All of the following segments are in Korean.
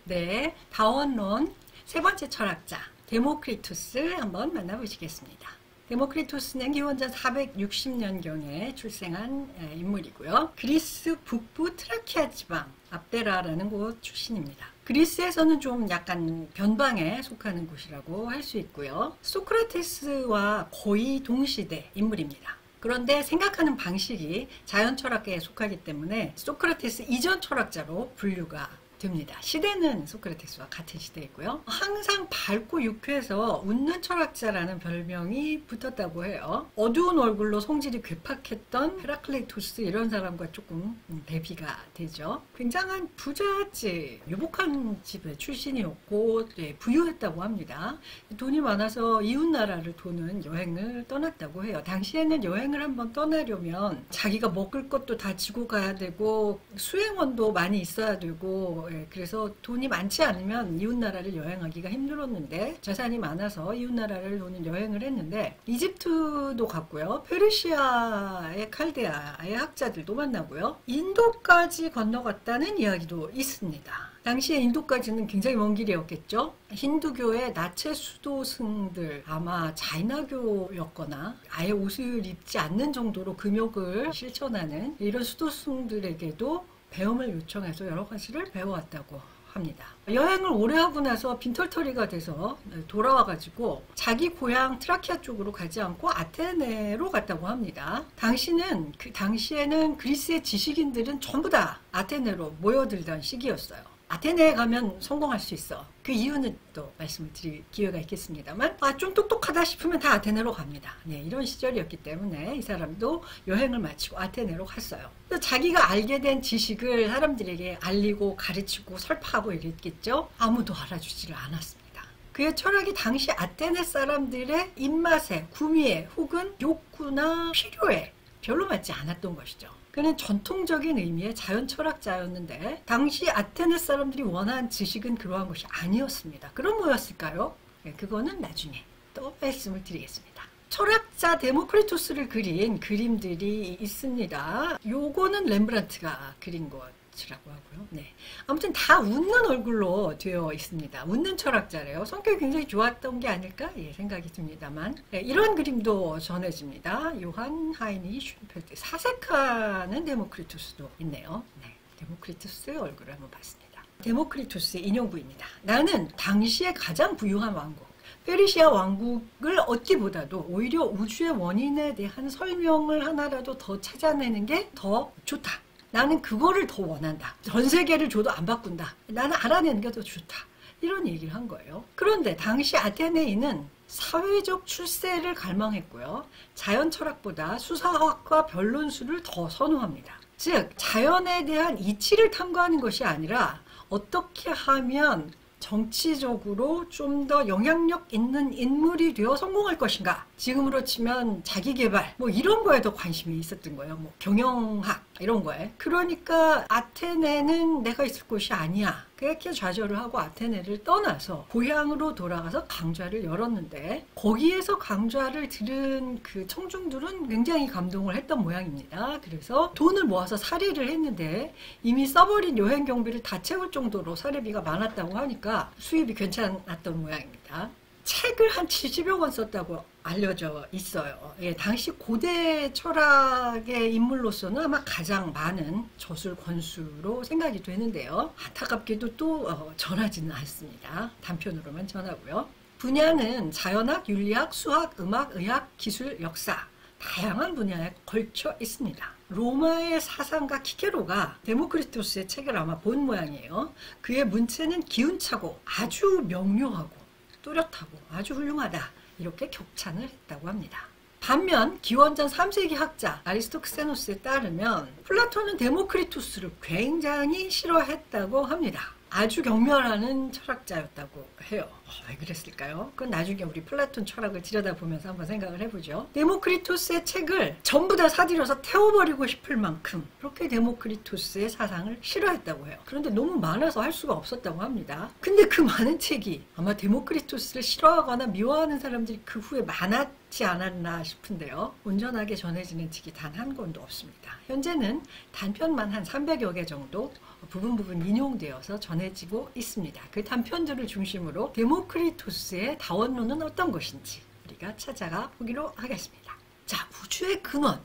네, 다원론 세 번째 철학자 데모크리투스 한번 만나보시겠습니다. 데모크리투스는 기원전 460년경에 출생한 인물이고요. 그리스 북부 트라키아 지방 압데라라는 곳 출신입니다. 그리스에서는 좀 약간 변방에 속하는 곳이라고 할 수 있고요. 소크라테스와 거의 동시대 인물입니다. 그런데 생각하는 방식이 자연 철학계에 속하기 때문에 소크라테스 이전 철학자로 분류가 됩니다. 시대는 소크라테스와 같은 시대이고요. 항상 밝고 유쾌해서 웃는 철학자라는 별명이 붙었다고 해요. 어두운 얼굴로 성질이 괴팍했던 헤라클레이토스 이런 사람과 조금 대비가 되죠. 굉장한 부잣집, 유복한 집의 출신이었고 부유했다고 합니다. 돈이 많아서 이웃나라를 도는 여행을 떠났다고 해요. 당시에는 여행을 한번 떠나려면 자기가 먹을 것도 다 지고 가야 되고 수행원도 많이 있어야 되고 그래서 돈이 많지 않으면 이웃나라를 여행하기가 힘들었는데 재산이 많아서 이웃나라를 도는 여행을 했는데 이집트도 갔고요. 페르시아의 칼데아의 학자들도 만나고요. 인도까지 건너갔다는 이야기도 있습니다. 당시에 인도까지는 굉장히 먼 길이었겠죠. 힌두교의 나체 수도승들 아마 자이나교였거나 아예 옷을 입지 않는 정도로 금욕을 실천하는 이런 수도승들에게도 배움을 요청해서 여러 가지를 배워왔다고 합니다. 여행을 오래 하고 나서 빈털터리가 돼서 돌아와가지고 자기 고향 트라키아 쪽으로 가지 않고 아테네로 갔다고 합니다. 당시에는 그리스의 지식인들은 전부 다 아테네로 모여들던 시기였어요. 아테네에 가면 성공할 수 있어. 그 이유는 또 말씀을 드릴 기회가 있겠습니다만 좀 똑똑하다 싶으면 다 아테네로 갑니다. 네, 이런 시절이었기 때문에 이 사람도 여행을 마치고 아테네로 갔어요. 자기가 알게 된 지식을 사람들에게 알리고 가르치고 설파하고 이랬겠죠. 아무도 알아주지를 않았습니다. 그의 철학이 당시 아테네 사람들의 입맛에, 구미에 혹은 욕구나 필요에 별로 맞지 않았던 것이죠. 그는 전통적인 의미의 자연 철학자였는데 당시 아테네 사람들이 원하는 지식은 그러한 것이 아니었습니다. 그럼 뭐였을까요? 네, 그거는 나중에 또 말씀을 드리겠습니다. 철학자 데모크리투스를 그린 그림들이 있습니다. 요거는 렘브란트가 그린 것이라고 하고요. 네. 아무튼 다 웃는 얼굴로 되어 있습니다. 웃는 철학자래요. 성격이 굉장히 좋았던 게 아닐까 생각이 듭니다만 네, 이런 그림도 전해집니다. 요한 하이니 슌펠트 사색하는 데모크리투스도 있네요. 네, 데모크리투스의 얼굴을 한번 봤습니다. 데모크리투스의 인용부입니다. 나는 당시에 가장 부유한 왕국 페르시아 왕국을 얻기보다도 오히려 우주의 원인에 대한 설명을 하나라도 더 찾아내는 게 더 좋다. 나는 그거를 더 원한다. 전 세계를 줘도 안 바꾼다. 나는 알아내는 게 더 좋다. 이런 얘기를 한 거예요. 그런데 당시 아테네인은 사회적 출세를 갈망했고요. 자연 철학보다 수사학과 변론수를 더 선호합니다. 즉 자연에 대한 이치를 탐구하는 것이 아니라 어떻게 하면 정치적으로 좀 더 영향력 있는 인물이 되어 성공할 것인가. 지금으로 치면 자기개발 뭐 이런 거에 더 관심이 있었던 거예요. 뭐 경영학 이런 거에. 그러니까 아테네는 내가 있을 곳이 아니야. 그렇게 좌절을 하고 아테네를 떠나서 고향으로 돌아가서 강좌를 열었는데 거기에서 강좌를 들은 그 청중들은 굉장히 감동을 했던 모양입니다. 그래서 돈을 모아서 사례를 했는데 이미 써버린 여행 경비를 다 채울 정도로 사례비가 많았다고 하니까 수입이 괜찮았던 모양입니다. 책을 한 70여 권 썼다고 알려져 있어요. 예, 당시 고대 철학의 인물로서는 아마 가장 많은 저술 권수로 생각이 되는데요. 안타깝게도 또 전하지는 않습니다. 단편으로만 전하고요. 분야는 자연학, 윤리학, 수학, 음악, 의학, 기술, 역사 다양한 분야에 걸쳐 있습니다. 로마의 사상가 키케로가 데모크리투스의 책을 아마 본 모양이에요. 그의 문체는 기운차고 아주 명료하고 뚜렷하고 아주 훌륭하다. 이렇게 격찬을 했다고 합니다. 반면 기원전 3세기 학자 아리스토크세노스에 따르면 플라톤은 데모크리투스를 굉장히 싫어했다고 합니다. 아주 경멸하는 철학자였다고 해요. 왜 그랬을까요? 그건 나중에 우리 플라톤 철학을 들여다보면서 한번 생각을 해보죠. 데모크리투스의 책을 전부 다 사들여서 태워버리고 싶을 만큼 그렇게 데모크리투스의 사상을 싫어했다고 해요. 그런데 너무 많아서 할 수가 없었다고 합니다. 근데 그 많은 책이 아마 데모크리투스를 싫어하거나 미워하는 사람들이 그 후에 많았지 않았나 싶은데요. 온전하게 전해지는 책이 단 한 권도 없습니다. 현재는 단편만 한 300여 개 정도 부분 인용되어서 전해지고 있습니다. 그 단편들을 중심으로 데모크리토스의 다원론은 어떤 것인지 우리가 찾아가 보기로 하겠습니다. 자, 우주의 근원,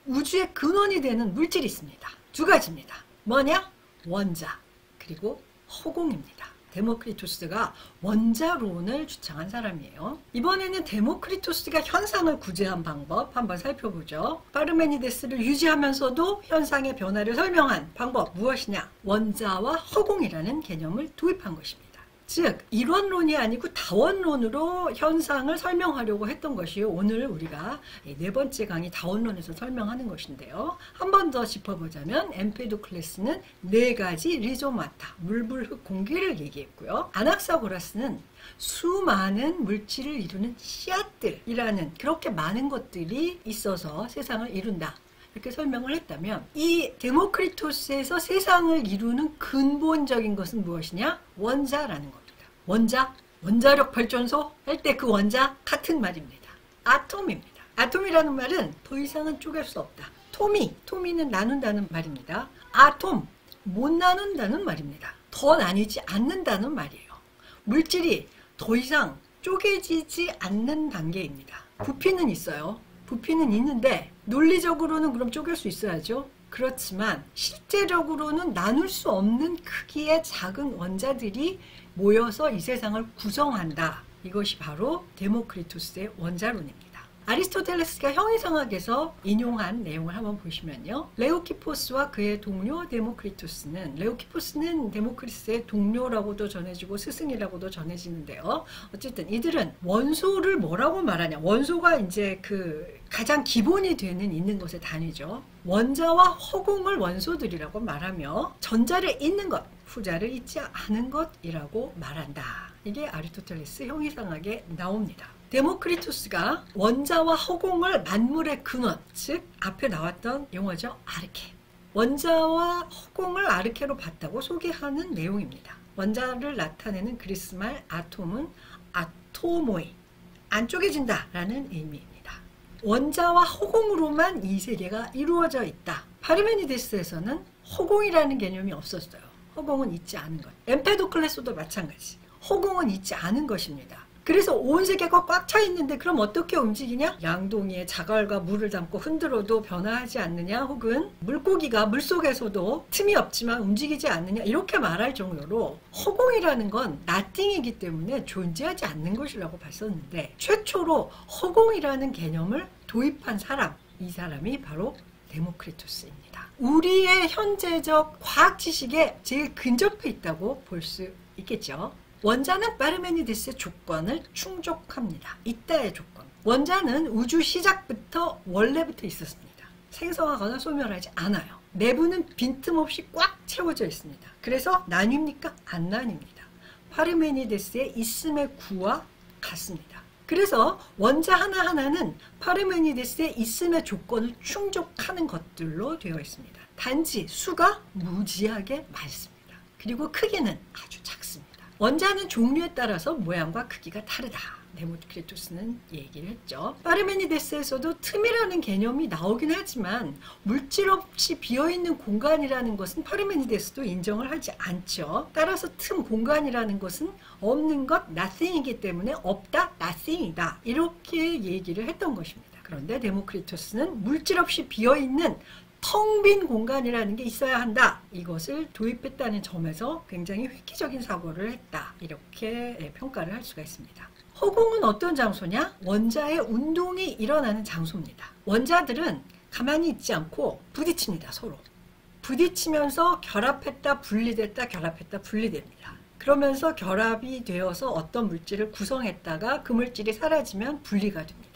우주의 근원이 되는 물질이 있습니다. 두 가지입니다. 뭐냐? 원자, 그리고 허공입니다. 데모크리토스가 원자론을 주창한 사람이에요. 이번에는 데모크리토스가 현상을 구제한 방법 한번 살펴보죠. 파르메니데스를 유지하면서도 현상의 변화를 설명한 방법 무엇이냐? 원자와 허공이라는 개념을 도입한 것입니다. 즉 이론론이 아니고 다원론으로 현상을 설명하려고 했던 것이 오늘 우리가 네 번째 강의 다원론에서 설명하는 것인데요. 한 번 더 짚어보자면 엠페도클레스는 네 가지 리조마타, 물, 불, 흙, 공기를 얘기했고요. 아낙사고라스는 수많은 물질을 이루는 씨앗들이라는 그렇게 많은 것들이 있어서 세상을 이룬다. 이렇게 설명을 했다면 이 데모크리토스에서 세상을 이루는 근본적인 것은 무엇이냐? 원자라는 겁니다. 원자, 원자력 발전소 할 때 그 원자 같은 말입니다. 아톰입니다. 아톰이라는 말은 더 이상은 쪼갤 수 없다. 토미는 나눈다는 말입니다. 아톰, 못 나눈다는 말입니다. 더 나뉘지 않는다는 말이에요. 물질이 더 이상 쪼개지지 않는 단계입니다. 부피는 있어요. 부피는 있는데 논리적으로는 그럼 쪼갤 수 있어야죠. 그렇지만 실제적으로는 나눌 수 없는 크기의 작은 원자들이 모여서 이 세상을 구성한다. 이것이 바로 데모크리토스의 원자론입니다. 아리스토텔레스가 형이상학에서 인용한 내용을 한번 보시면요. 레오키포스와 그의 동료 데모크리토스는, 레오키포스는 데모크리스의 동료라고도 전해지고 스승이라고도 전해지는데요. 어쨌든 이들은 원소를 뭐라고 말하냐. 원소가 이제 그 가장 기본이 되는 있는 것의 단위죠. 원자와 허공을 원소들이라고 말하며 전자를 잇는 것, 후자를 잇지 않은 것이라고 말한다. 이게 아리스토텔레스 형이상학에 나옵니다. 데모크리토스가 원자와 허공을 만물의 근원, 즉 앞에 나왔던 용어죠. 아르케. 원자와 허공을 아르케로 봤다고 소개하는 내용입니다. 원자를 나타내는 그리스 말 아톰은 아토모이, 안 쪼개진다 라는 의미입니다. 원자와 허공으로만 이 세계가 이루어져 있다. 파르메니데스에서는 허공이라는 개념이 없었어요. 허공은 있지 않은 것. 엠페도클레스도 마찬가지. 허공은 있지 않은 것입니다. 그래서 온 세계가 꽉 차 있는데 그럼 어떻게 움직이냐? 양동이에 자갈과 물을 담고 흔들어도 변화하지 않느냐? 혹은 물고기가 물속에서도 틈이 없지만 움직이지 않느냐? 이렇게 말할 정도로 허공이라는 건 nothing이기 때문에 존재하지 않는 것이라고 봤었는데 최초로 허공이라는 개념을 도입한 사람, 이 사람이 바로 데모크리토스입니다. 우리의 현재적 과학 지식에 제일 근접해 있다고 볼 수 있겠죠. 원자는 파르메니데스의 조건을 충족합니다. 이따의 조건. 원자는 우주 시작부터 원래부터 있었습니다. 생성하거나 소멸하지 않아요. 내부는 빈틈없이 꽉 채워져 있습니다. 그래서 나뉩니까? 안 나뉩니다. 파르메니데스의 있음의 구와 같습니다. 그래서 원자 하나하나는 파르메니데스의 있음의 조건을 충족하는 것들로 되어 있습니다. 단지 수가 무지하게 많습니다. 그리고 크기는 아주 작습니다. 원자는 종류에 따라서 모양과 크기가 다르다. 데모크리토스는 얘기를 했죠. 파르메니데스에서도 틈이라는 개념이 나오긴 하지만 물질 없이 비어있는 공간이라는 것은 파르메니데스도 인정을 하지 않죠. 따라서 틈, 공간이라는 것은 없는 것, nothing이기 때문에 없다, nothing이다. 이렇게 얘기를 했던 것입니다. 그런데 데모크리토스는 물질 없이 비어있는 텅 빈 공간이라는 게 있어야 한다. 이것을 도입했다는 점에서 굉장히 획기적인 사고를 했다. 이렇게 평가를 할 수가 있습니다. 허공은 어떤 장소냐? 원자의 운동이 일어나는 장소입니다. 원자들은 가만히 있지 않고 부딪힙니다. 서로. 부딪히면서 결합했다, 분리됐다, 결합했다, 분리됩니다. 그러면서 결합이 되어서 어떤 물질을 구성했다가 그 물질이 사라지면 분리가 됩니다.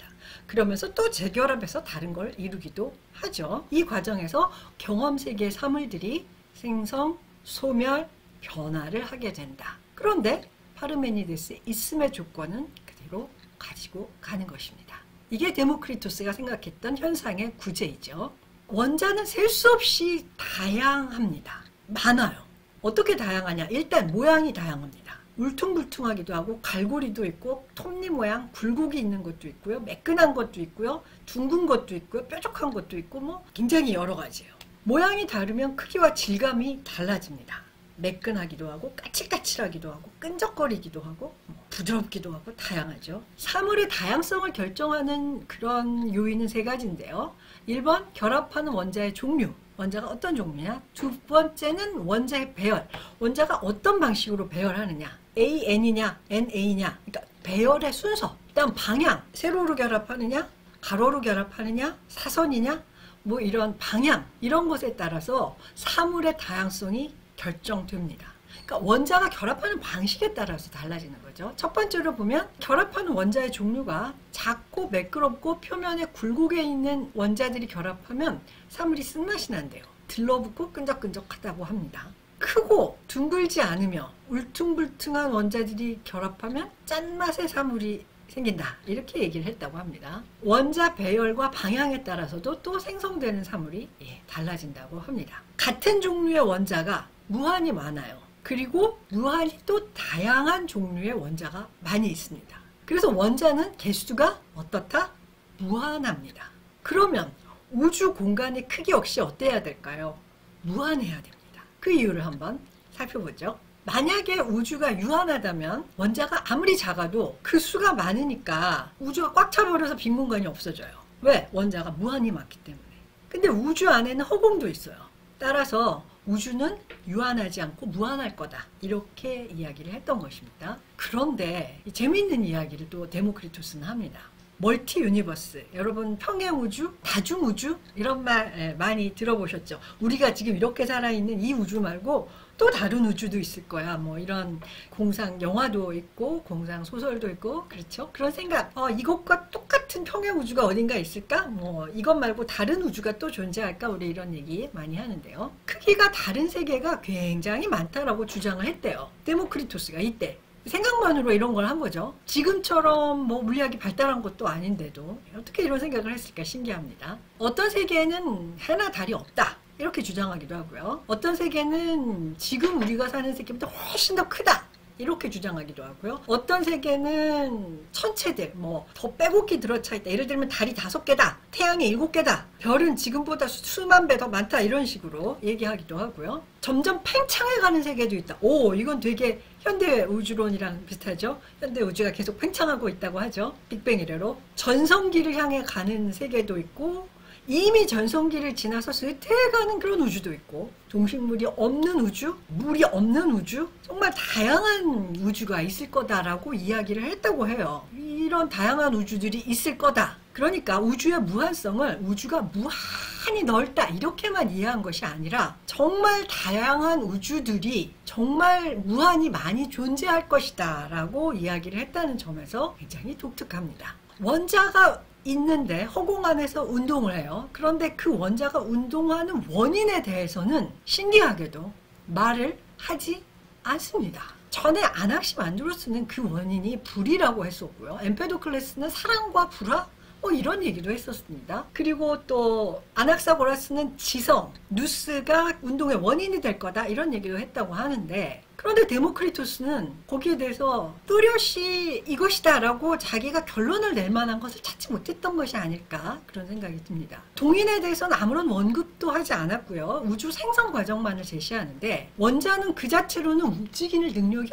그러면서 또 재결합해서 다른 걸 이루기도 하죠. 이 과정에서 경험세계의 사물들이 생성, 소멸, 변화를 하게 된다. 그런데 파르메니데스의 있음의 조건은 그대로 가지고 가는 것입니다. 이게 데모크리토스가 생각했던 현상의 구제이죠. 원자는 셀 수 없이 다양합니다. 많아요. 어떻게 다양하냐? 일단 모양이 다양합니다. 울퉁불퉁하기도 하고 갈고리도 있고 톱니 모양 굴곡이 있는 것도 있고요. 매끈한 것도 있고요. 둥근 것도 있고요. 뾰족한 것도 있고 뭐 굉장히 여러 가지예요. 모양이 다르면 크기와 질감이 달라집니다. 매끈하기도 하고 까칠까칠하기도 하고 끈적거리기도 하고 부드럽기도 하고 다양하죠. 사물의 다양성을 결정하는 그런 요인은 세 가지인데요. 1번 결합하는 원자의 종류, 원자가 어떤 종류냐. 두 번째는 원자의 배열, 원자가 어떤 방식으로 배열하느냐. AN이냐 NA냐, 그러니까 배열의 순서. 그다음 방향, 세로로 결합하느냐 가로로 결합하느냐 사선이냐, 뭐 이런 방향, 이런 것에 따라서 사물의 다양성이 결정됩니다. 그러니까 원자가 결합하는 방식에 따라서 달라지는 거죠. 첫 번째로 보면 결합하는 원자의 종류가 작고 매끄럽고 표면에 굴곡에 있는 원자들이 결합하면 사물이 쓴맛이 난대요. 들러붙고 끈적끈적하다고 합니다. 크고 둥글지 않으며 울퉁불퉁한 원자들이 결합하면 짠맛의 사물이 생긴다, 이렇게 얘기를 했다고 합니다. 원자 배열과 방향에 따라서도 또 생성되는 사물이 달라진다고 합니다. 같은 종류의 원자가 무한히 많아요. 그리고 무한히 또 다양한 종류의 원자가 많이 있습니다. 그래서 원자는 개수가 어떻다? 무한합니다. 그러면 우주 공간의 크기 역시 어때야 될까요? 무한해야 됩니다. 그 이유를 한번 살펴보죠. 만약에 우주가 유한하다면 원자가 아무리 작아도 그 수가 많으니까 우주가 꽉 차버려서 빈 공간이 없어져요. 왜? 원자가 무한히 많기 때문에. 근데 우주 안에는 허공도 있어요. 따라서 우주는 유한하지 않고 무한할 거다, 이렇게 이야기를 했던 것입니다. 그런데 재미있는 이야기를 또 데모크리토스는 합니다. 멀티 유니버스, 여러분 평행우주, 다중우주 이런 말 많이 들어보셨죠? 우리가 지금 이렇게 살아있는 이 우주 말고 또 다른 우주도 있을 거야, 뭐 이런 공상 영화도 있고 공상 소설도 있고, 그렇죠? 그런 생각, 이것과 똑같은 평행우주가 어딘가 있을까? 뭐 이것 말고 다른 우주가 또 존재할까? 우리 이런 얘기 많이 하는데요. 크기가 다른 세계가 굉장히 많다라고 주장을 했대요, 데모크리토스가. 이때 생각만으로 이런 걸 한 거죠. 지금처럼 뭐 물리학이 발달한 것도 아닌데도 어떻게 이런 생각을 했을까 신기합니다. 어떤 세계에는 해나 달이 없다, 이렇게 주장하기도 하고요. 어떤 세계는 지금 우리가 사는 세계보다 훨씬 더 크다, 이렇게 주장하기도 하고요. 어떤 세계는 천체들, 뭐 더 빼곡히 들어차 있다. 예를 들면 달이 5개다, 태양이 7개다, 별은 지금보다 수만 배 더 많다, 이런 식으로 얘기하기도 하고요. 점점 팽창해가는 세계도 있다. 오, 이건 되게 현대 우주론이랑 비슷하죠. 현대 우주가 계속 팽창하고 있다고 하죠. 빅뱅 이래로. 전성기를 향해 가는 세계도 있고, 이미 전성기를 지나서 쇠퇴해가는 그런 우주도 있고, 동식물이 없는 우주, 물이 없는 우주, 정말 다양한 우주가 있을 거다라고 이야기를 했다고 해요. 이런 다양한 우주들이 있을 거다. 그러니까 우주의 무한성을 우주가 무한히 넓다, 이렇게만 이해한 것이 아니라 정말 다양한 우주들이 정말 무한히 많이 존재할 것이다 라고 이야기를 했다는 점에서 굉장히 독특합니다. 원자가 있는데 허공 안에서 운동을 해요. 그런데 그 원자가 운동하는 원인에 대해서는 신기하게도 말을 하지 않습니다. 전에 아낙시만드로스는 그 원인이 불이라고 했었고요. 엠페도클레스는 사랑과 불화, 이런 얘기도 했었습니다. 그리고 또 아낙사고라스는 지성, 누스가 운동의 원인이 될 거다, 이런 얘기도 했다고 하는데, 그런데 데모크리토스는 거기에 대해서 뚜렷이 이것이다 라고 자기가 결론을 낼 만한 것을 찾지 못했던 것이 아닐까, 그런 생각이 듭니다. 동인에 대해서는 아무런 언급도 하지 않았고요. 우주 생성 과정만을 제시하는데 원자는 그 자체로는 움직이는 능력이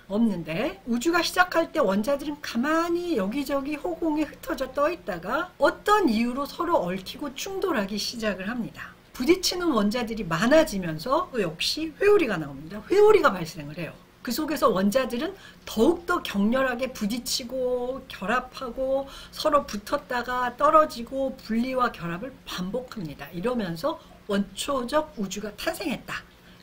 없는데 우주가 시작할 때 원자들은 가만히 여기저기 허공에 흩어져 떠 있다가 어떤 이유로 서로 얽히고 충돌하기 시작을 합니다. 부딪히는 원자들이 많아지면서 또 역시 회오리가 나옵니다. 회오리가 발생을 해요. 그 속에서 원자들은 더욱더 격렬하게 부딪히고 결합하고 서로 붙었다가 떨어지고 분리와 결합을 반복합니다. 이러면서 원초적 우주가 탄생했다,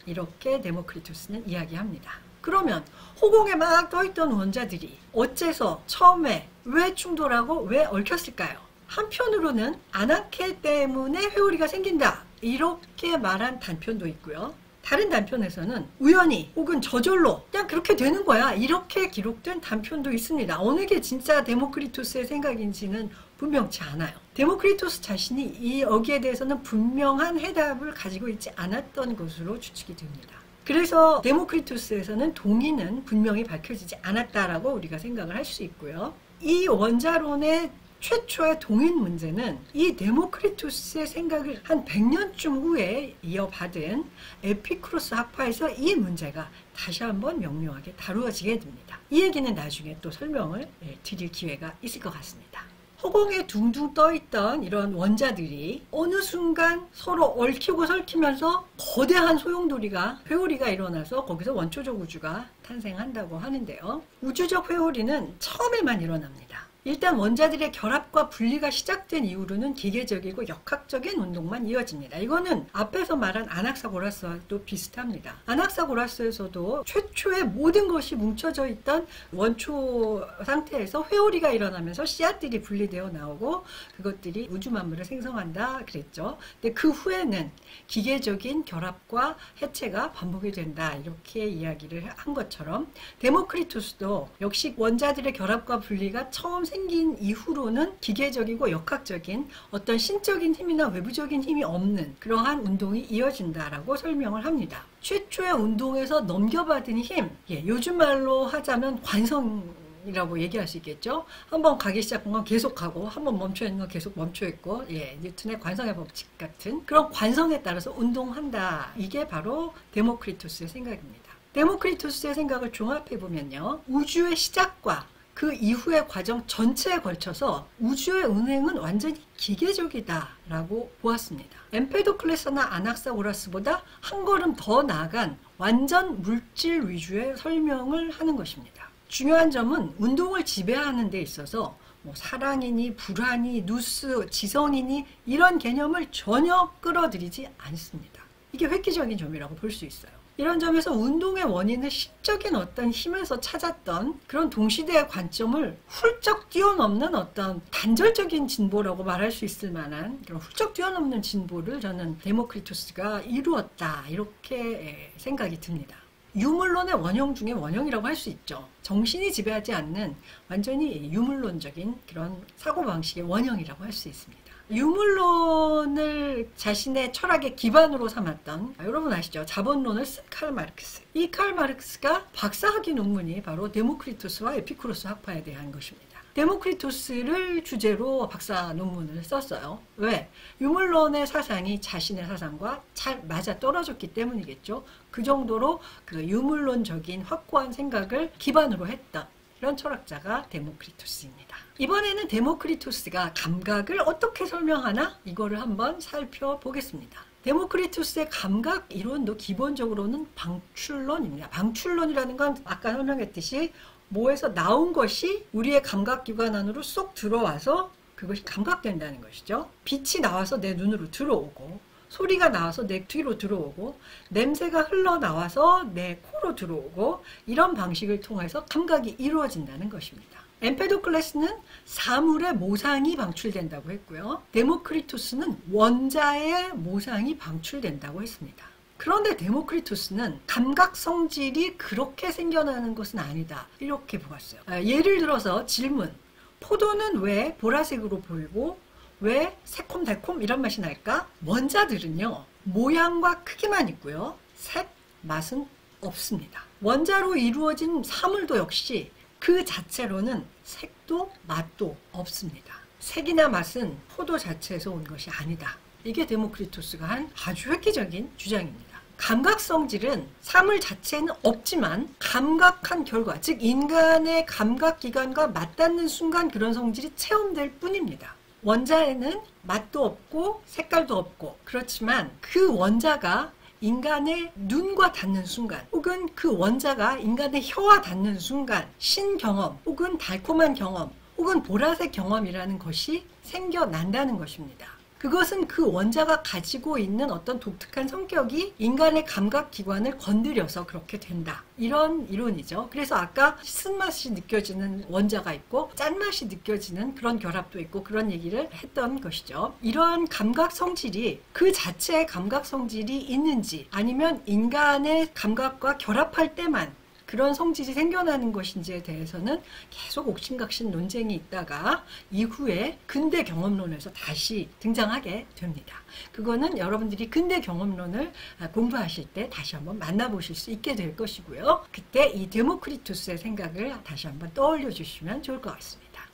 이렇게 데모크리토스는 이야기합니다. 그러면 허공에 막 떠있던 원자들이 어째서 처음에 왜 충돌하고 왜 얽혔을까요? 한편으로는 아나케 때문에 회오리가 생긴다, 이렇게 말한 단편도 있고요. 다른 단편에서는 우연히 혹은 저절로 그냥 그렇게 되는 거야, 이렇게 기록된 단편도 있습니다. 어느 게 진짜 데모크리토스의 생각인지는 분명치 않아요. 데모크리토스 자신이 여기에 대해서는 분명한 해답을 가지고 있지 않았던 것으로 추측이 됩니다. 그래서 데모크리토스에서는 동의는 분명히 밝혀지지 않았다라고 우리가 생각을 할 수 있고요. 이 원자론의 최초의 동인 문제는 이 데모크리투스의 생각을 한 100년쯤 후에 이어받은 에피쿠로스 학파에서 이 문제가 다시 한번 명료하게 다루어지게 됩니다. 이 얘기는 나중에 또 설명을 드릴 기회가 있을 것 같습니다. 허공에 둥둥 떠있던 이런 원자들이 어느 순간 서로 얽히고 설키면서 거대한 소용돌이가, 회오리가 일어나서 거기서 원초적 우주가 탄생한다고 하는데요. 우주적 회오리는 처음에만 일어납니다. 일단 원자들의 결합과 분리가 시작된 이후로는 기계적이고 역학적인 운동만 이어집니다. 이거는 앞에서 말한 아낙사고라스와 또 비슷합니다. 아낙사고라스에서도 최초의 모든 것이 뭉쳐져 있던 원초 상태에서 회오리가 일어나면서 씨앗들이 분리되어 나오고 그것들이 우주 만물을 생성한다 그랬죠. 근데 그 후에는 기계적인 결합과 해체가 반복이 된다 이렇게 이야기를 한 것처럼 데모크리투스도 역시 원자들의 결합과 분리가 처음 생긴 이후로는 기계적이고 역학적인 어떤 신적인 힘이나 외부적인 힘이 없는 그러한 운동이 이어진다라고 설명을 합니다. 최초의 운동에서 넘겨받은 힘, 요즘 말로 하자면 관성이라고 얘기할 수 있겠죠. 한번 가기 시작한 건 계속하고 한번 멈춰 있는 건 계속 멈춰 있고 뉴턴의 관성의 법칙 같은 그런 관성에 따라서 운동한다. 이게 바로 데모크리투스의 생각입니다. 데모크리투스의 생각을 종합해 보면요. 우주의 시작과 그 이후의 과정 전체에 걸쳐서 우주의 운행은 완전히 기계적이다라고 보았습니다. 엠페도클레스나 아낙사고라스보다 한 걸음 더 나아간 완전 물질 위주의 설명을 하는 것입니다. 중요한 점은 운동을 지배하는 데 있어서 사랑이니 불안이 누스 지성이니 이런 개념을 전혀 끌어들이지 않습니다. 이게 획기적인 점이라고 볼 수 있어요. 이런 점에서 운동의 원인을 시적인 어떤 힘에서 찾았던 그런 동시대의 관점을 훌쩍 뛰어넘는 어떤 단절적인 진보라고 말할 수 있을 만한 그런 훌쩍 뛰어넘는 진보를 저는 데모크리투스가 이루었다 이렇게 생각이 듭니다. 유물론의 원형 중에 원형이라고 할 수 있죠. 정신이 지배하지 않는 완전히 유물론적인 그런 사고방식의 원형이라고 할 수 있습니다. 유물론을 자신의 철학의 기반으로 삼았던 여러분 아시죠? 자본론을 쓴 칼 마르크스. 이 칼 마르크스가 박사학위 논문이 바로 데모크리투스와 에피쿠로스 학파에 대한 것입니다. 데모크리투스를 주제로 박사 논문을 썼어요. 왜? 유물론의 사상이 자신의 사상과 잘 맞아 떨어졌기 때문이겠죠. 그 정도로 그 유물론적인 확고한 생각을 기반으로 했던 이런 철학자가 데모크리투스입니다. 이번에는 데모크리투스가 감각을 어떻게 설명하나 이거를 한번 살펴보겠습니다. 데모크리투스의 감각 이론도 기본적으로는 방출론입니다. 방출론이라는 건 아까 설명했듯이 뭐에서 나온 것이 우리의 감각기관 안으로 쏙 들어와서 그것이 감각된다는 것이죠. 빛이 나와서 내 눈으로 들어오고 소리가 나와서 내 귀로 들어오고 냄새가 흘러나와서 내 코로 들어오고 이런 방식을 통해서 감각이 이루어진다는 것입니다. 엠페도클레스는 사물의 모상이 방출된다고 했고요. 데모크리투스는 원자의 모상이 방출된다고 했습니다. 그런데 데모크리투스는 감각 성질이 그렇게 생겨나는 것은 아니다 이렇게 보았어요. 예를 들어서 질문, 포도는 왜 보라색으로 보이고 왜 새콤달콤 이런 맛이 날까? 원자들은요 모양과 크기만 있고요 색, 맛은 없습니다. 원자로 이루어진 사물도 역시 그 자체로는 색도 맛도 없습니다. 색이나 맛은 포도 자체에서 온 것이 아니다. 이게 데모크리투스가 한 아주 획기적인 주장입니다. 감각 성질은 사물 자체는 없지만 감각한 결과, 즉 인간의 감각기관과 맞닿는 순간 그런 성질이 체험될 뿐입니다. 원자에는 맛도 없고 색깔도 없고 그렇지만 그 원자가 인간의 눈과 닿는 순간 혹은 그 원자가 인간의 혀와 닿는 순간 신경험 혹은 달콤한 경험 혹은 보라색 경험이라는 것이 생겨난다는 것입니다. 그것은 그 원자가 가지고 있는 어떤 독특한 성격이 인간의 감각기관을 건드려서 그렇게 된다. 이런 이론이죠. 그래서 아까 쓴맛이 느껴지는 원자가 있고 짠맛이 느껴지는 그런 결합도 있고 그런 얘기를 했던 것이죠. 이러한 감각 성질이 그 자체의 감각 성질이 있는지 아니면 인간의 감각과 결합할 때만 그런 성질이 생겨나는 것인지에 대해서는 계속 옥신각신 논쟁이 있다가 이후에 근대 경험론에서 다시 등장하게 됩니다. 그거는 여러분들이 근대 경험론을 공부하실 때 다시 한번 만나보실 수 있게 될 것이고요. 그때 이 데모크리투스의 생각을 다시 한번 떠올려 주시면 좋을 것 같습니다.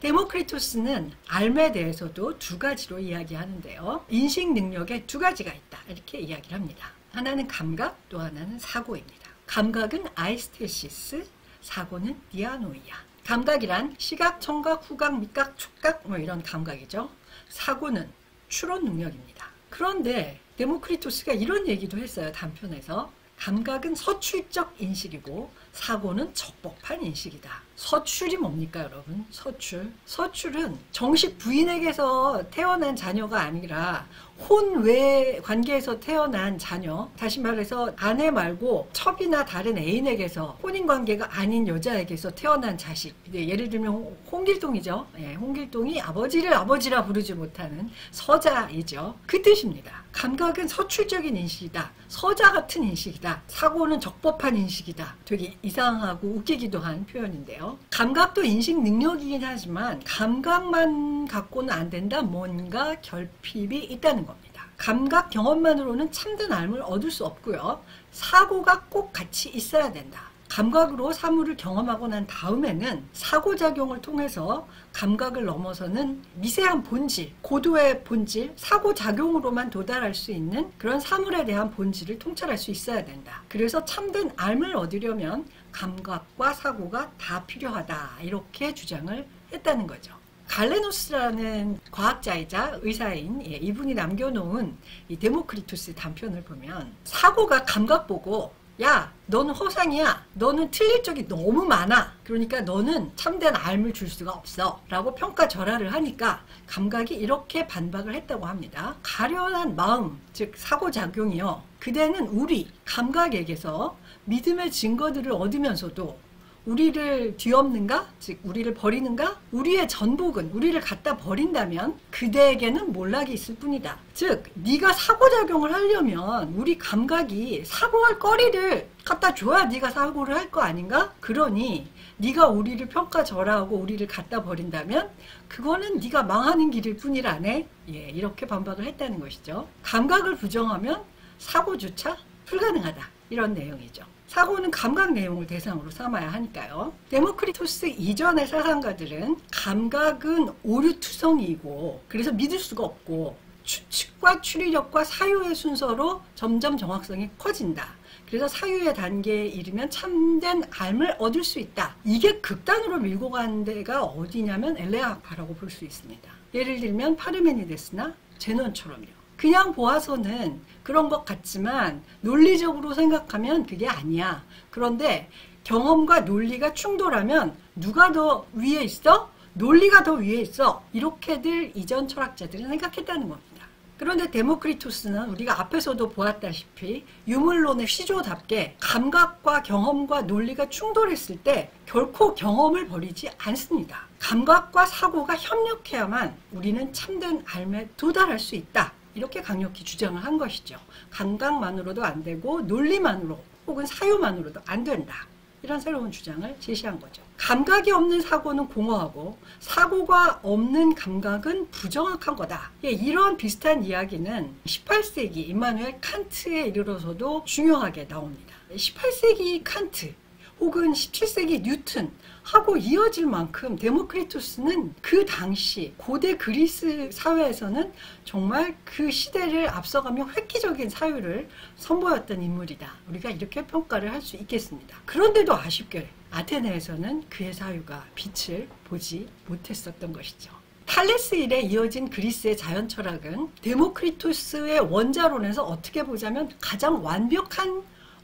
데모크리토스는 삶에 대해서도 두 가지로 이야기하는데요. 인식 능력에 두 가지가 있다. 이렇게 이야기를 합니다. 하나는 감각, 또 하나는 사고입니다. 감각은 아이스테시스, 사고는 디아노이아. 감각이란 시각, 청각, 후각, 미각, 촉각 뭐 이런 감각이죠. 사고는 추론 능력입니다. 그런데 데모크리토스가 이런 얘기도 했어요. 단편에서. 감각은 서출적 인식이고 사고는 적법한 인식이다. 서출이 뭡니까 여러분? 서출. 서출은 정식 부인에게서 태어난 자녀가 아니라 혼외 관계에서 태어난 자녀, 다시 말해서 아내 말고 첩이나 다른 애인에게서 혼인관계가 아닌 여자에게서 태어난 자식. 예를 들면 홍길동이죠. 홍길동이 아버지를 아버지라 부르지 못하는 서자이죠. 그 뜻입니다. 감각은 서출적인 인식이다. 서자 같은 인식이다. 사고는 적법한 인식이다. 되게 이상하고 웃기기도 한 표현인데요. 감각도 인식 능력이긴 하지만 감각만 갖고는 안 된다. 뭔가 결핍이 있다는 겁니다. 감각 경험만으로는 참된 삶을 얻을 수 없고요. 사고가 꼭 같이 있어야 된다. 감각으로 사물을 경험하고 난 다음에는 사고작용을 통해서 감각을 넘어서는 미세한 본질, 고도의 본질, 사고작용으로만 도달할 수 있는 그런 사물에 대한 본질을 통찰할 수 있어야 된다. 그래서 참된 삶을 얻으려면 감각과 사고가 다 필요하다. 이렇게 주장을 했다는 거죠. 갈레노스라는 과학자이자 의사인 이분이 남겨놓은 이 데모크리토스 단편을 보면 사고가 감각 보고 야, 너는 허상이야. 너는 틀릴 적이 너무 많아. 그러니까 너는 참된 삶을 줄 수가 없어. 라고 평가절하를 하니까 감각이 이렇게 반박을 했다고 합니다. 가련한 마음, 즉 사고작용이요. 그대는 우리 감각에게서 믿음의 증거들을 얻으면서도 우리를 뒤엎는가? 즉 우리를 버리는가? 우리의 전복은 우리를 갖다 버린다면 그대에게는 몰락이 있을 뿐이다. 즉 네가 사고작용을 하려면 우리 감각이 사고할 거리를 갖다 줘야 네가 사고를 할 거 아닌가? 그러니 네가 우리를 평가절하하고 우리를 갖다 버린다면 그거는 네가 망하는 길일 뿐이라네. 이렇게 반박을 했다는 것이죠. 감각을 부정하면 사고조차 불가능하다. 이런 내용이죠. 사고는 감각 내용을 대상으로 삼아야 하니까요. 데모크리토스 이전의 사상가들은 감각은 오류투성이고 그래서 믿을 수가 없고 추측과 추리력과 사유의 순서로 점점 정확성이 커진다. 그래서 사유의 단계에 이르면 참된 삶을 얻을 수 있다. 이게 극단으로 밀고 가는 데가 어디냐면 엘레아파라고 볼 수 있습니다. 예를 들면 파르메니데스나 제논처럼요. 그냥 보아서는 그런 것 같지만 논리적으로 생각하면 그게 아니야. 그런데 경험과 논리가 충돌하면 누가 더 위에 있어? 논리가 더 위에 있어. 이렇게들 이전 철학자들은 생각했다는 겁니다. 그런데 데모크리토스는 우리가 앞에서도 보았다시피 유물론의 시조답게 감각과 경험과 논리가 충돌했을 때 결코 경험을 버리지 않습니다. 감각과 사고가 협력해야만 우리는 참된 삶에 도달할 수 있다. 이렇게 강력히 주장을 한 것이죠. 감각만으로도 안 되고 논리만으로 혹은 사유만으로도 안 된다. 이런 새로운 주장을 제시한 거죠. 감각이 없는 사고는 공허하고 사고가 없는 감각은 부정확한 거다. 이런 비슷한 이야기는 18세기 임마누엘 칸트에 이르러서도 중요하게 나옵니다. 18세기 칸트 혹은 17세기 뉴턴 하고 이어질 만큼 데모크리토스는 그 당시 고대 그리스 사회에서는 정말 그 시대를 앞서가며 획기적인 사유를 선보였던 인물이다. 우리가 이렇게 평가를 할 수 있겠습니다. 그런데도 아쉽게 아테네에서는 그의 사유가 빛을 보지 못했었던 것이죠. 탈레스 이래 이어진 그리스의 자연 철학은 데모크리토스의 원자론에서 어떻게 보자면 가장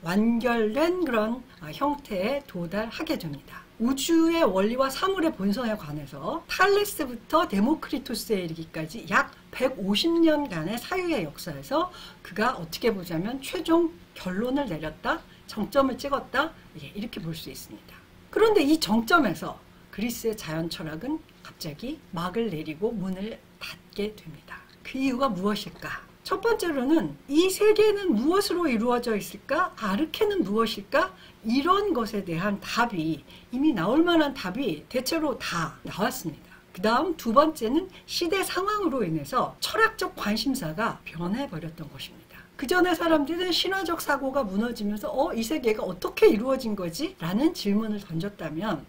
완결된 그런 형태에 도달하게 됩니다. 우주의 원리와 사물의 본성에 관해서 탈레스부터 데모크리토스에 이르기까지 약 150년간의 사유의 역사에서 그가 어떻게 보자면 최종 결론을 내렸다, 정점을 찍었다, 이렇게 볼 수 있습니다. 그런데 이 정점에서 그리스의 자연 철학은 갑자기 막을 내리고 문을 닫게 됩니다. 그 이유가 무엇일까? 첫 번째로는 이 세계는 무엇으로 이루어져 있을까? 아르케는 무엇일까? 이런 것에 대한 답이 이미 나올 만한 답이 대체로 다 나왔습니다. 그 다음 두 번째는 시대 상황으로 인해서 철학적 관심사가 변해버렸던 것입니다. 그 전에 사람들은 신화적 사고가 무너지면서 이 세계가 어떻게 이루어진 거지? 라는 질문을 던졌다면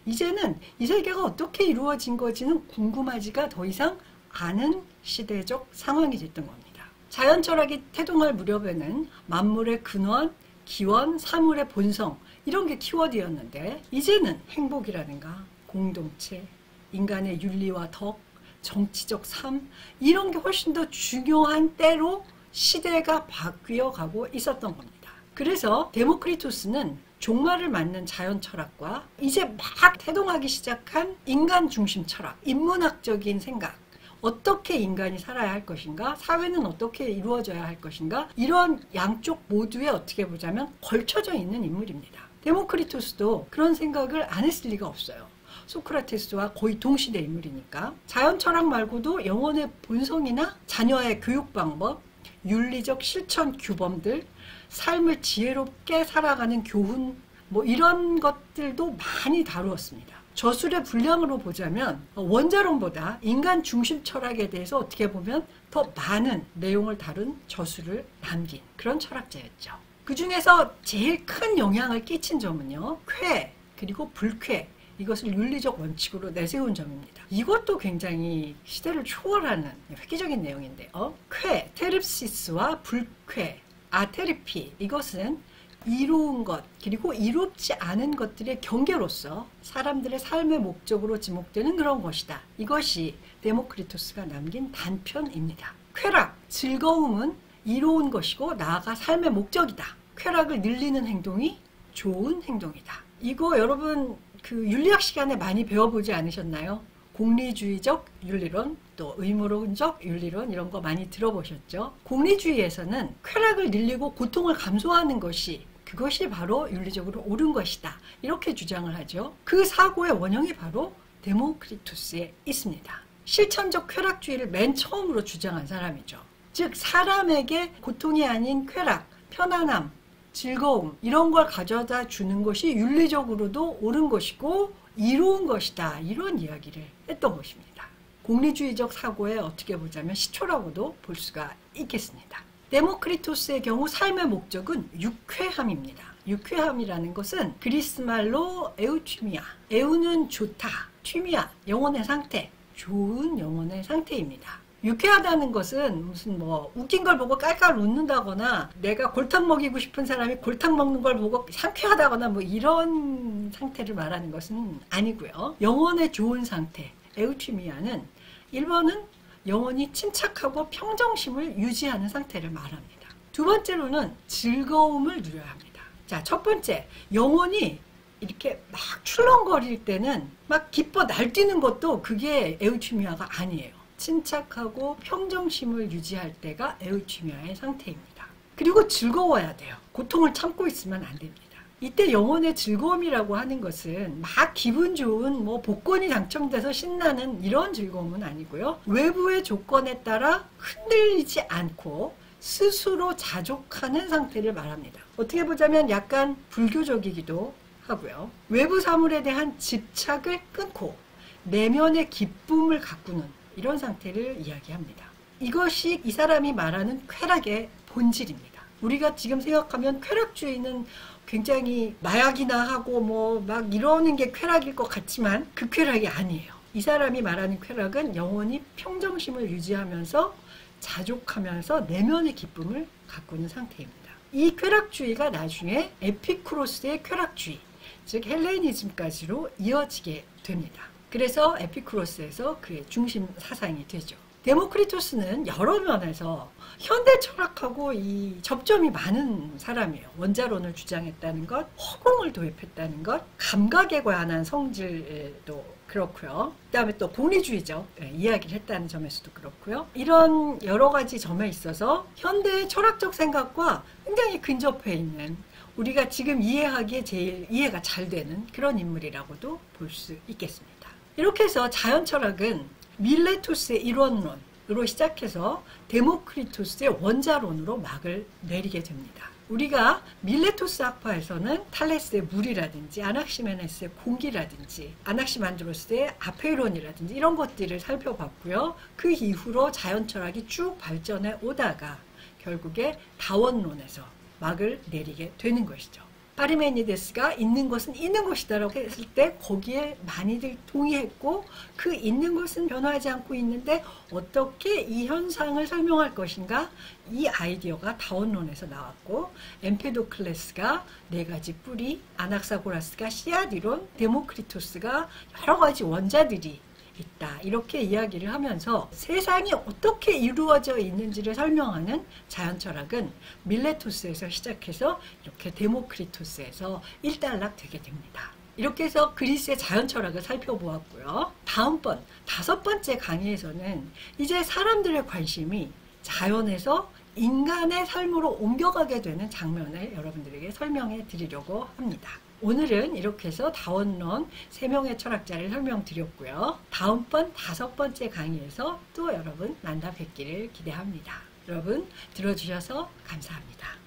이제는 이 세계가 어떻게 이루어진 건지는 궁금하지가 더 이상 않은 시대적 상황이 됐던 겁니다. 자연 철학이 태동할 무렵에는 만물의 근원, 기원, 사물의 본성 이런 게 키워드였는데 이제는 행복이라든가 공동체, 인간의 윤리와 덕, 정치적 삶 이런 게 훨씬 더 중요한 때로 시대가 바뀌어 가고 있었던 겁니다. 그래서 데모크리토스는 종말을 맞는 자연 철학과 이제 막 태동하기 시작한 인간 중심 철학, 인문학적인 생각, 어떻게 인간이 살아야 할 것인가, 사회는 어떻게 이루어져야 할 것인가, 이런 양쪽 모두에 어떻게 보자면 걸쳐져 있는 인물입니다. 데모크리토스도 그런 생각을 안 했을 리가 없어요. 소크라테스와 거의 동시대 인물이니까. 자연 철학 말고도 영혼의 본성이나 자녀의 교육 방법, 윤리적 실천 규범들, 삶을 지혜롭게 살아가는 교훈, 뭐 이런 것들도 많이 다루었습니다. 저술의 분량으로 보자면 원자론보다 인간 중심 철학에 대해서 어떻게 보면 더 많은 내용을 다룬 저술을 남긴 그런 철학자였죠. 그 중에서 제일 큰 영향을 끼친 점은요, 쾌 그리고 불쾌, 이것을 윤리적 원칙으로 내세운 점입니다. 이것도 굉장히 시대를 초월하는 획기적인 내용인데요. 쾌, 테르시스와 불쾌, 아테르피, 이것은 이로운 것 그리고 이롭지 않은 것들의 경계로서 사람들의 삶의 목적으로 지목되는 그런 것이다. 이것이 데모크리토스가 남긴 단편입니다. 쾌락, 즐거움은 이로운 것이고 나아가 삶의 목적이다. 쾌락을 늘리는 행동이 좋은 행동이다. 이거 여러분 그 윤리학 시간에 많이 배워보지 않으셨나요? 공리주의적 윤리론, 또 의무론적 윤리론 이런 거 많이 들어보셨죠? 공리주의에서는 쾌락을 늘리고 고통을 감소하는 것이 그것이 바로 윤리적으로 옳은 것이다. 이렇게 주장을 하죠. 그 사고의 원형이 바로 데모크리토스에 있습니다. 실천적 쾌락주의를 맨 처음으로 주장한 사람이죠. 즉 사람에게 고통이 아닌 쾌락, 편안함, 즐거움 이런 걸 가져다 주는 것이 윤리적으로도 옳은 것이고 이로운 것이다. 이런 이야기를 했던 것입니다. 공리주의적 사고에 어떻게 보자면 시초라고도 볼 수가 있겠습니다. 데모크리토스의 경우 삶의 목적은 유쾌함입니다. 유쾌함이라는 것은 그리스 말로 에우튀미아, 에우는 좋다, 튀미아, 영혼의 상태, 좋은 영혼의 상태입니다. 유쾌하다는 것은 무슨 뭐 웃긴 걸 보고 깔깔 웃는다거나 내가 골탕 먹이고 싶은 사람이 골탕 먹는 걸 보고 상쾌하다거나 뭐 이런 상태를 말하는 것은 아니고요. 영혼의 좋은 상태, 에우튀미아는 1번은 영혼이 침착하고 평정심을 유지하는 상태를 말합니다. 두 번째로는 즐거움을 누려야 합니다. 자, 첫 번째, 영혼이 이렇게 막 출렁거릴 때는 막 기뻐 날뛰는 것도 그게 에우튀미아가 아니에요. 침착하고 평정심을 유지할 때가 에우튀미아의 상태입니다. 그리고 즐거워야 돼요. 고통을 참고 있으면 안 됩니다. 이때 영혼의 즐거움이라고 하는 것은 막 기분 좋은 뭐 복권이 당첨돼서 신나는 이런 즐거움은 아니고요. 외부의 조건에 따라 흔들리지 않고 스스로 자족하는 상태를 말합니다. 어떻게 보자면 약간 불교적이기도 하고요. 외부 사물에 대한 집착을 끊고 내면의 기쁨을 가꾸는 이런 상태를 이야기합니다. 이것이 이 사람이 말하는 쾌락의 본질입니다. 우리가 지금 생각하면 쾌락주의는 굉장히 마약이나 하고 뭐 막 이러는 게 쾌락일 것 같지만 그 쾌락이 아니에요. 이 사람이 말하는 쾌락은 영혼이 평정심을 유지하면서 자족하면서 내면의 기쁨을 가꾸는 상태입니다. 이 쾌락주의가 나중에 에피쿠로스의 쾌락주의, 즉 헬레니즘까지로 이어지게 됩니다. 그래서 에피쿠로스에서 그의 중심 사상이 되죠. 데모크리토스는 여러 면에서 현대 철학하고 이 접점이 많은 사람이에요. 원자론을 주장했다는 것, 허공을 도입했다는 것, 감각에 관한 성질도 그렇고요. 그 다음에 또 공리주의적 이야기를 했다는 점에서도 그렇고요. 이런 여러 가지 점에 있어서 현대의 철학적 생각과 굉장히 근접해 있는, 우리가 지금 이해하기에 제일 이해가 잘 되는 그런 인물이라고도 볼 수 있겠습니다. 이렇게 해서 자연 철학은 밀레투스의 일원론으로 시작해서 데모크리토스의 원자론으로 막을 내리게 됩니다. 우리가 밀레투스 학파에서는 탈레스의 물이라든지 아낙시메네스의 공기라든지 아낙시만드로스의 아페이론이라든지 이런 것들을 살펴봤고요. 그 이후로 자연 철학이 쭉 발전해 오다가 결국에 다원론에서 막을 내리게 되는 것이죠. 파르메니데스가 있는 것은 있는 것이다라고 했을 때 거기에 많이들 동의했고, 그 있는 것은 변화하지 않고 있는데 어떻게 이 현상을 설명할 것인가, 이 아이디어가 다원론에서 나왔고, 엠페도클레스가 네 가지 뿌리, 아낙사고라스가 씨앗 이론, 데모크리토스가 여러 가지 원자들이 있다, 이렇게 이야기를 하면서 세상이 어떻게 이루어져 있는지를 설명하는 자연철학은 밀레투스에서 시작해서 이렇게 데모크리토스에서 일단락 되게 됩니다. 이렇게 해서 그리스의 자연철학을 살펴보았고요. 다음번 5번째 강의에서는 이제 사람들의 관심이 자연에서 인간의 삶으로 옮겨가게 되는 장면을 여러분들에게 설명해 드리려고 합니다. 오늘은 이렇게 해서 다원론 3명의 철학자를 설명드렸고요. 다음번 5번째 강의에서 또 여러분 만나 뵙기를 기대합니다. 여러분 들어주셔서 감사합니다.